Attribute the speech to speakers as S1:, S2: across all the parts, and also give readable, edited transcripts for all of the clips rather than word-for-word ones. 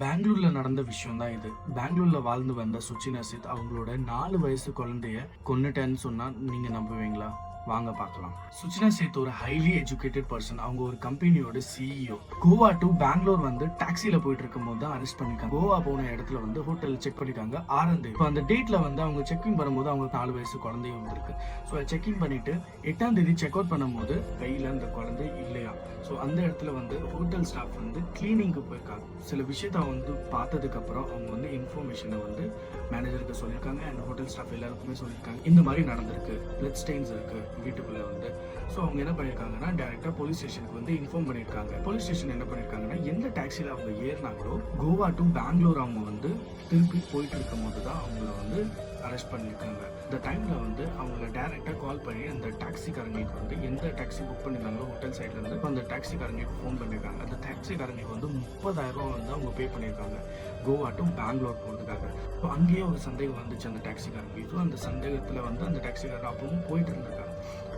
S1: பெங்களூர்ல நடந்த விஷயம் தான் இது. பெங்களூர்ல வாழ்ந்து வந்த சுச்சினா சேத் அவங்களோட 4 வயசு குழந்தைய கொன்னுட்டேன்னு சொன்னா நீங்க நம்புவீங்களா? வாங்க பார்க்கலாம். சுச்சினா சேத் ஒரு ஹைலி எஜுகேட்டட் பர்சன். அவங்க ஒரு கம்பெனியோட சிஇஓ. கோவா டு பெங்களூர் வந்து டாக்ஸில போயிட்டு இருக்கும் போது தான் அரெஸ்ட் பண்ணிருக்காங்க. கோவா போன இடத்துல வந்து ஹோட்டல் செக் பண்ணிருக்காங்க 6 தேதி. இப்போ அந்த டேட்ல வந்து அவங்க செக்கிங் பண்ணும்போது அவங்க 4 வயசு குழந்தையும் வந்திருக்கு. ஸோ செக்கிங் பண்ணிட்டு 8ஆம் தேதி செக் அவுட் பண்ணும்போது கையில அந்த குழந்தை இல்லையா. ஸோ அந்த இடத்துல வந்து ஹோட்டல் ஸ்டாஃப் வந்து கிளீனிங்க்கு போயிருக்காங்க. சில விஷயத்த வந்து பார்த்ததுக்கு அப்புறம் அவங்க வந்து இன்ஃபர்மேஷனை வந்து மேனேஜருக்கு சொல்லியிருக்காங்க அண்ட் ஹோட்டல் ஸ்டாஃப் எல்லாருக்குமே சொல்லியிருக்காங்க. இந்த மாதிரி நடந்திருக்கு, பிளட் ஸ்டெயின்ஸ் இருக்கு வீட்டுக்குள்ள வந்து. ஸோ அவங்க என்ன பண்ணியிருக்காங்கன்னா டைரக்டா போலீஸ் ஸ்டேஷனுக்கு வந்து இன்ஃபார்ம் பண்ணியிருக்காங்க. போலீஸ் ஸ்டேஷன் என்ன பண்ணியிருக்காங்கன்னா எந்த டாக்ஸில அவங்க ஏறினாங்களோ கோவா டு பெங்களூர் அவங்க வந்து திருப்பி போயிட்டு இருக்கும் போது தான் அவங்கள வந்து அரெஸ்ட் பண்ணியிருக்காங்க. இந்த டைம்ல வந்து அவங்கள டைரக்டா கால் பண்ணி அந்த டாக்ஸிக்காரங்களுக்கு வந்து எந்த டாக்ஸி புக் பண்ணியிருந்தாங்களோ ஹோட்டல் சைட்ல இருந்து அந்த டாக்ஸிக்காரங்களுக்கு ஃபோன் பண்ணியிருக்காங்க. அந்த டாக்ஸிக்காரங்களுக்கு வந்து 30,000 வந்து அவங்க பே பண்ணியிருக்காங்க கோவா டு பெங்களூர் போகிறதுக்காக. ஸோ அங்கேயே ஒரு சந்தேகம் வந்துச்சு அந்த டாக்ஸிக்காரங்களுக்கு. அந்த சந்தேகத்தில் வந்து அந்த டாக்ஸிக்காரர் அப்பவும் போயிட்டு இருந்திருக்காங்க.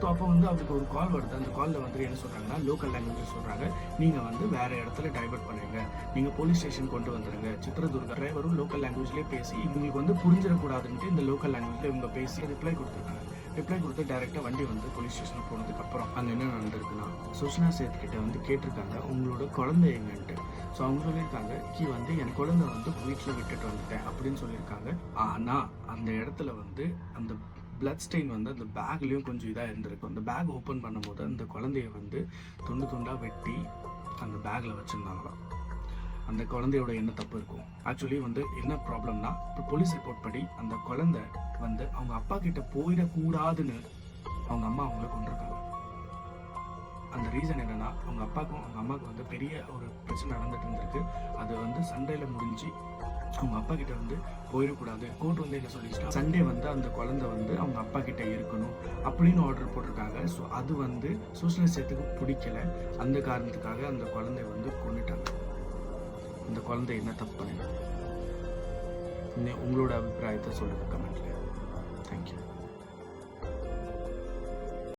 S1: ஸோ அப்போ வந்து அவருக்கு ஒரு கால் வருது. அந்த காலில் வந்து என்ன சொல்கிறாங்கன்னா லோக்கல் லாங்குவேஜ் சொல்கிறாங்க, நீங்கள் வந்து வேறு இடத்துல டைவர்ட் பண்ணுங்க, நீங்கள் போலீஸ் ஸ்டேஷன் கொண்டு வந்துடுங்க. சித்ரதுர்கா டிரைவரும் லோக்கல் லாங்குவேஜ்லேயே பேசி இவங்களுக்கு வந்து புரிஞ்சிடக்கூடாதுன்ட்டு இந்த லோக்கல் லாங்குவேஜில் இவங்க பேசி ரிப்ளை கொடுத்துருக்காங்க. ரிப்ளை கொடுத்து டைரெக்டாக வண்டி வந்து போலீஸ் ஸ்டேஷனுக்கு போனதுக்கப்புறம் அங்கே என்ன நடந்திருக்குன்னா சுஷ்னா சேத் கிட்ட வந்து கேட்டிருக்காங்க உங்களோட குழந்தை எங்கன்ட்டு. ஸோ அவங்க சொல்லியிருக்காங்க வந்து என் குழந்தை வந்து வீட்டில் விட்டுட்டு வந்துட்டேன் அப்படின்னு சொல்லியிருக்காங்க. ஆனால் அந்த இடத்துல வந்து அந்த பிளட் ஸ்டெயின் வந்து அந்த பேக்லேயும் கொஞ்சம் இதாக இருந்திருக்கும். அந்த பேக் ஓப்பன் பண்ணும்போது அந்த குழந்தைய வந்து துண்டு துண்டாக வெட்டி அந்த பேக்கில் வச்சுருந்தாங்களாம். அந்த குழந்தையோட என்ன தப்பு இருக்கும்? ஆக்சுவலி வந்து என்ன ப்ராப்ளம்னா இப்போ போலீஸ் ரிப்போர்ட் படி அந்த குழந்தை வந்து அவங்க அப்பா கிட்ட போயிடக்கூடாதுன்னு அவங்க அம்மா அவங்கள கொண்டிருக்காங்க. அந்த ரீசன் என்னன்னா அவங்க அப்பாவுக்கும் அவங்க அம்மாவுக்கும் வந்து பெரிய ஒரு பிரச்சனை நடந்துட்டு இருந்திருக்கு. அது வந்து சண்டேல முடிஞ்சு அவங்க அப்பா கிட்ட வந்து போயிடக்கூடாது. கோர்ட் வந்து என்ன சொல்லிச்சுன்னா சண்டே வந்து அந்த குழந்தை வந்து அவங்க அப்பா கிட்ட இருக்கணும் அப்படின்னு ஆர்டர் போட்டிருக்காங்க. ஸோ அது வந்து சுஷ்னா சேத்துக்கு பிடிக்கல. அந்த காரணத்துக்காக அந்த குழந்தைய வந்து கொண்டுட்டாங்க. அந்த குழந்தை என்ன தப்பு பண்ணுங்க? உங்களோட அபிப்பிராயத்தை சொல்லுங்க கமெண்ட்ல. தேங்க்யூ.